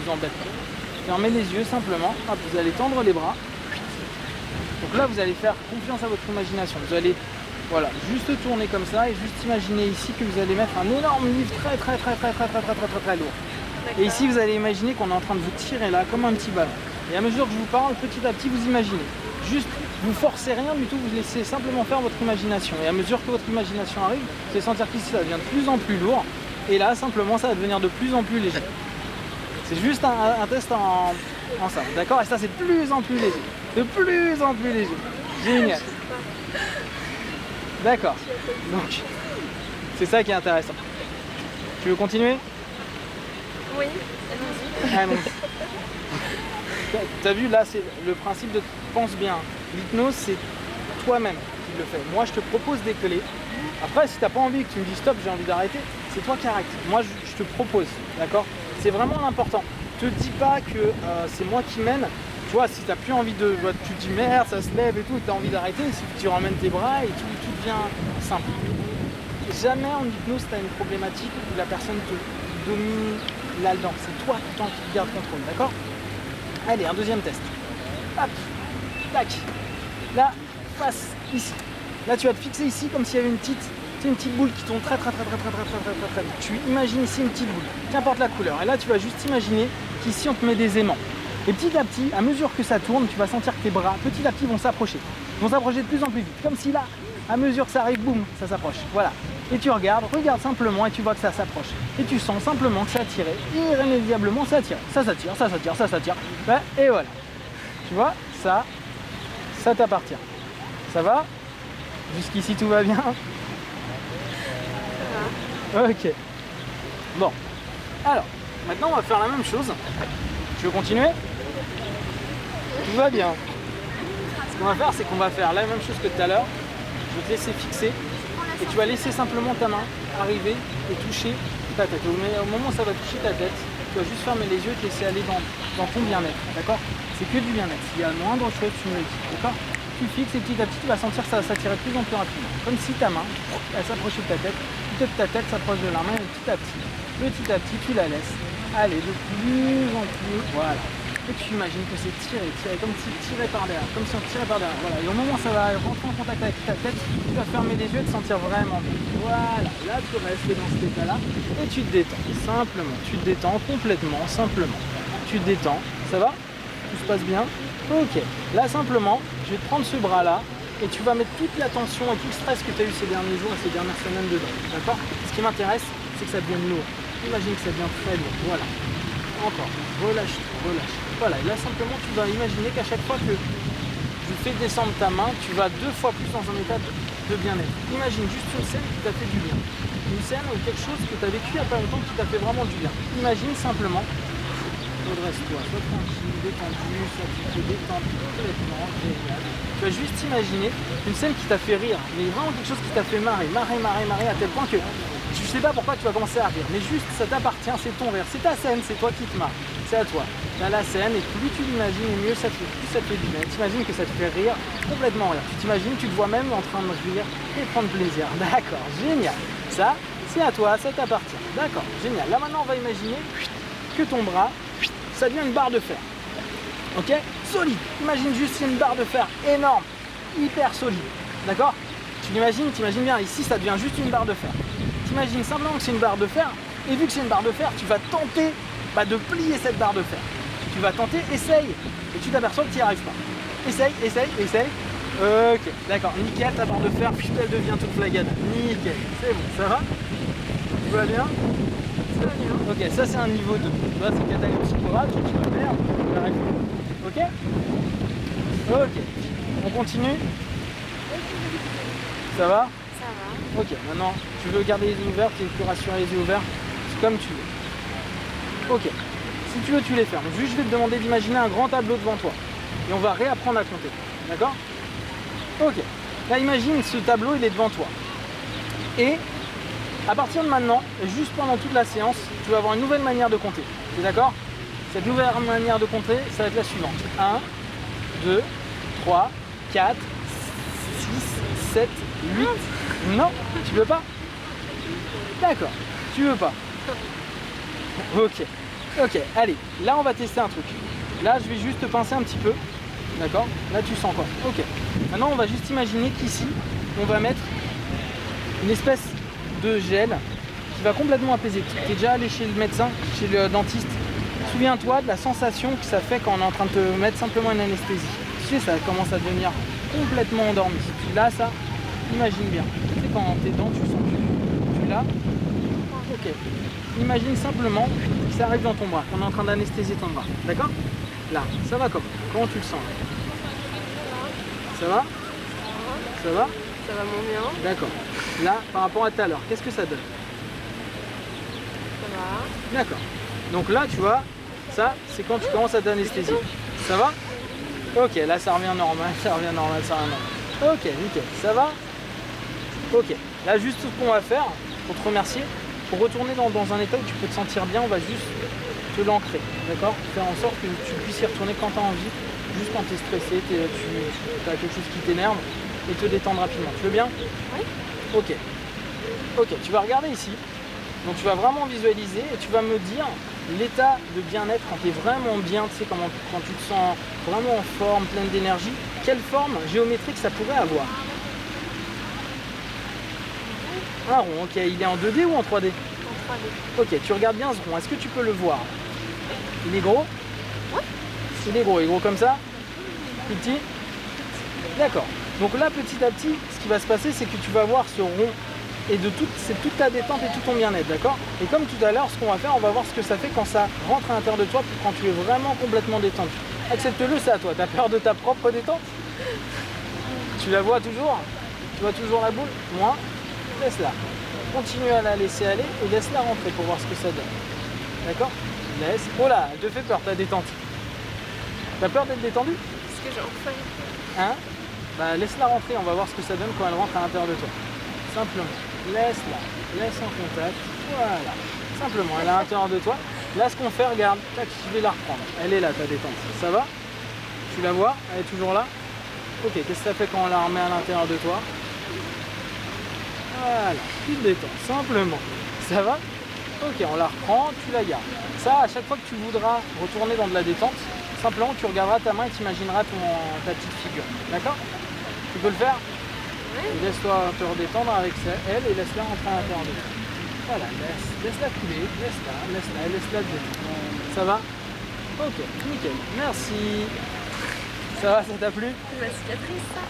vous embête pas. Fermez les yeux simplement, hop, vous allez tendre les bras. Donc là, vous allez faire confiance à votre imagination. Vous allez, voilà, juste tourner comme ça et juste imaginer ici que vous allez mettre un énorme livre très lourd. Et ici, vous allez imaginer qu'on est en train de vous tirer là, comme un petit ballon. Et à mesure que je vous parle, petit à petit, vous imaginez. Juste, vous forcez rien du tout, vous laissez simplement faire votre imagination. Et à mesure que votre imagination arrive, vous allez sentir qu'ici, ça devient de plus en plus lourd. Et là, simplement, ça va devenir de plus en plus léger. C'est juste un test en simple, d'accord? Et ça, c'est de plus en plus léger. De plus en plus léger. Génial. D'accord. Donc, c'est ça qui est intéressant. Tu veux continuer? Oui, allons-y. Allons-y. T'as vu, là, c'est le principe de pense bien. L'hypnose, c'est toi-même qui le fais. Moi, je te propose des clés. Après, si t'as pas envie, que tu me dis stop, j'ai envie d'arrêter, c'est toi qui arrêtes. Moi, je te propose, d'accord? C'est vraiment l'important. Te dis pas que c'est moi qui mène. Tu vois, si t'as plus envie de... Tu te dis merde, ça se lève et tout, t'as envie d'arrêter, tu ramènes tes bras et tout devient simple. Jamais en hypnose, t'as une problématique où la personne te domine là-dedans. C'est toi tout le temps qui garde contrôle, d'accord? Allez, un deuxième test. Hop, tac. Là, face ici. Là, tu vas te fixer ici comme s'il y avait une petite boule qui tourne très vite. Tu imagines ici une petite boule, qu'importe la couleur. Et là, tu vas juste imaginer qu'ici, on te met des aimants. Et petit à petit, à mesure que ça tourne, tu vas sentir que tes bras, petit à petit, vont s'approcher. Ils vont s'approcher de plus en plus vite. Comme si là, à mesure que ça arrive, boum, ça s'approche. Voilà. Et tu regarde simplement et tu vois que ça s'approche. Et tu sens simplement que ça attire. Irrémédiablement, ça attire. Ça s'attire. Ben, et voilà. Tu vois, ça t'appartient. Ça va? Jusqu'ici, tout va bien? Ok. Bon. Alors, maintenant, on va faire la même chose. Tu veux continuer? Tout va bien. Ce qu'on va faire, c'est qu'on va faire la même chose que tout à l'heure. Je vais te laisser fixer. Et tu vas laisser simplement ta main arriver et toucher ta tête. Au moment où ça va toucher ta tête, tu vas juste fermer les yeux et te laisser aller dans ton bien-être. D'accord? C'est que du bien-être. S'il y a le moindre chose, tu me le dis. D'accord? Tu fixes et petit à petit, tu vas sentir ça s'attirer de plus en plus rapidement. Comme si ta main, elle s'approchait de ta tête, peut-être ta tête s'approche de la main et petit à petit, tu la laisses aller de plus en plus. Voilà. Et tu imagines que c'est tiré, comme si tiré par derrière, comme si on tirait par derrière. Voilà. Et au moment où ça va rentrer en contact avec ta tête, tu vas fermer les yeux et te sentir vraiment bien. Voilà. Là, tu restes dans cet état-là et tu te détends. Simplement. Tu te détends complètement, simplement. Tu te détends. Ça va? Tout se passe bien? Ok. Là, simplement, je vais te prendre ce bras-là et tu vas mettre toute la tension et tout le stress que tu as eu ces derniers jours et ces dernières semaines dedans. D'accord? Ce qui m'intéresse, c'est que ça devienne lourd. Imagine que ça devient très lourd. Voilà. Encore. Relâche. Voilà. Et là, simplement, tu vas imaginer qu'à chaque fois que je fais descendre ta main, tu vas 2 fois plus dans un état de bien-être. Imagine juste une scène qui t'a fait du bien. Une scène ou quelque chose que tu as vécu il n'y a pas longtemps qui t'a fait vraiment du bien. Imagine simplement. Redresse-toi, sois tranquille, détendu, sois tu te détends complètement, génial. Tu vas juste imaginer une scène qui t'a fait rire, mais vraiment quelque chose qui t'a fait marrer à tel point que tu sais pas pourquoi tu vas commencer à rire, mais juste ça t'appartient, c'est ton rire, c'est ta scène, c'est toi qui te marre, c'est à toi. Tu as la scène et plus tu l'imagines et mieux ça te fait, plus ça te fait du bien. T'imagines que ça te fait rire, complètement rire. Tu t'imagines, tu te vois même en train de rire et prendre plaisir. D'accord, génial. Ça, c'est à toi, ça t'appartient. D'accord, génial. Là maintenant on va imaginer que ton bras, ça devient une barre de fer. Ok? Solide. Imagine juste une barre de fer énorme, hyper solide. D'accord? Tu t'imagines bien, ici ça devient juste une barre de fer. T'imagines simplement que c'est une barre de fer, et vu que c'est une barre de fer, tu vas tenter de plier cette barre de fer. Tu vas tenter, essaye, et tu t'aperçois que tu n'y arrives pas. Essaye. Ok, d'accord, nickel, ta barre de fer, puis elle devient toute flagade. Nickel, c'est bon, ça va? Tout va bien? Ok, ça c'est un niveau 2. Là c'est catalogue psychorate, tu vas faire, j'arrive. Ok? Ok. On continue? Ça va? Ça va. Ok, maintenant tu veux garder les yeux ouverts, tu es plus rassuré les yeux ouverts, c'est comme tu veux. Ok. Si tu veux, tu les fermes. Juste je vais te demander d'imaginer un grand tableau devant toi. Et on va réapprendre à compter. D'accord? Ok. Là imagine ce tableau, il est devant toi. Et à partir de maintenant, et juste pendant toute la séance, tu vas avoir une nouvelle manière de compter. Tu es d'accord? Cette nouvelle manière de compter, ça va être la suivante. 1, 2, 3, 4, 6, 7, 8. Non, tu veux pas? D'accord, tu veux pas. Ok. Ok, allez, là on va tester un truc. Là je vais juste te pincer un petit peu. D'accord? Là tu sens quoi? Ok. Maintenant on va juste imaginer qu'ici, on va mettre une espèce de gel qui va complètement apaiser. Tu es déjà allé chez le médecin, chez le dentiste. Souviens-toi de la sensation que ça fait quand on est en train de te mettre simplement une anesthésie. Tu sais, ça commence à devenir complètement endormi. Tu l'as ça? Imagine bien. Tu sais, quand tes dents, tu sens plus. Tu l'as? Ok. Imagine simplement que ça arrive dans ton bras, qu'on est en train d'anesthésier ton bras. D'accord? Là, ça va comment? Comment tu le sens? Ça va? Ça va? Ça va moins bien. D'accord. Là, par rapport à tout à l'heure, qu'est-ce que ça donne? Ça va. D'accord. Donc là, tu vois, ça, c'est quand tu commences à t'anesthésier. Ça va? Ok, là, ça revient normal, ça revient normal, ça revient normal. Ok, nickel. Ça va? Ok. Là, juste ce qu'on va faire, pour te remercier, pour retourner dans un état où tu peux te sentir bien, on va juste te l'ancrer. D'accord? Faire en sorte que tu puisses y retourner quand tu as envie, juste quand tu es stressé, tu as quelque chose qui t'énerve, et te détendre rapidement. Tu veux bien? Oui. Ok. Ok, tu vas regarder ici. Donc tu vas vraiment visualiser et tu vas me dire l'état de bien-être quand tu es vraiment bien, tu sais, quand tu te sens vraiment en forme, pleine d'énergie, quelle forme géométrique ça pourrait avoir? Un rond, ok. Il est en 2D ou en 3D? En 3D. Ok, tu regardes bien ce rond. Est-ce que tu peux le voir? Il est gros? Oui. Il est gros comme ça? Plus petit? D'accord. Donc là, petit à petit, ce qui va se passer, c'est que tu vas voir ce rond et c'est toute ta détente et tout ton bien-être, d'accord? Et comme tout à l'heure, ce qu'on va faire, on va voir ce que ça fait quand ça rentre à l'intérieur de toi, quand tu es vraiment complètement détendu. Accepte-le, c'est à toi. T'as peur de ta propre détente? Tu la vois toujours? Tu vois toujours la boule? Moi, laisse-la. Continue à la laisser aller et laisse-la rentrer pour voir ce que ça donne. D'accord? Laisse. Oh là, elle te fait peur ta détente. T'as peur d'être détendu? Parce que j'en fais. Hein? Bah laisse-la rentrer, on va voir ce que ça donne quand elle rentre à l'intérieur de toi. Simplement. Laisse-la. Laisse en contact. Voilà. Simplement, elle est à l'intérieur de toi. Là, ce qu'on fait, regarde. Tac, je vais la reprendre. Elle est là, ta détente. Ça va? Tu la vois? Elle est toujours là? Ok, qu'est-ce que ça fait quand on la remet à l'intérieur de toi? Voilà, tu te détends, simplement. Ça va? Ok, on la reprend, tu la gardes. Ça, à chaque fois que tu voudras retourner dans de la détente, simplement tu regarderas ta main et tu imagineras ta petite figure. D'accord? Tu peux le faire? Oui. Laisse-toi te redétendre avec elle et laisse-la rentrer à l'intérieur de toi. Voilà, laisse-la couler, laisse-la te détendre. Ça va? Ok, nickel, merci. Ça va, ça t'a plu? C'est ma cicatrice, ça.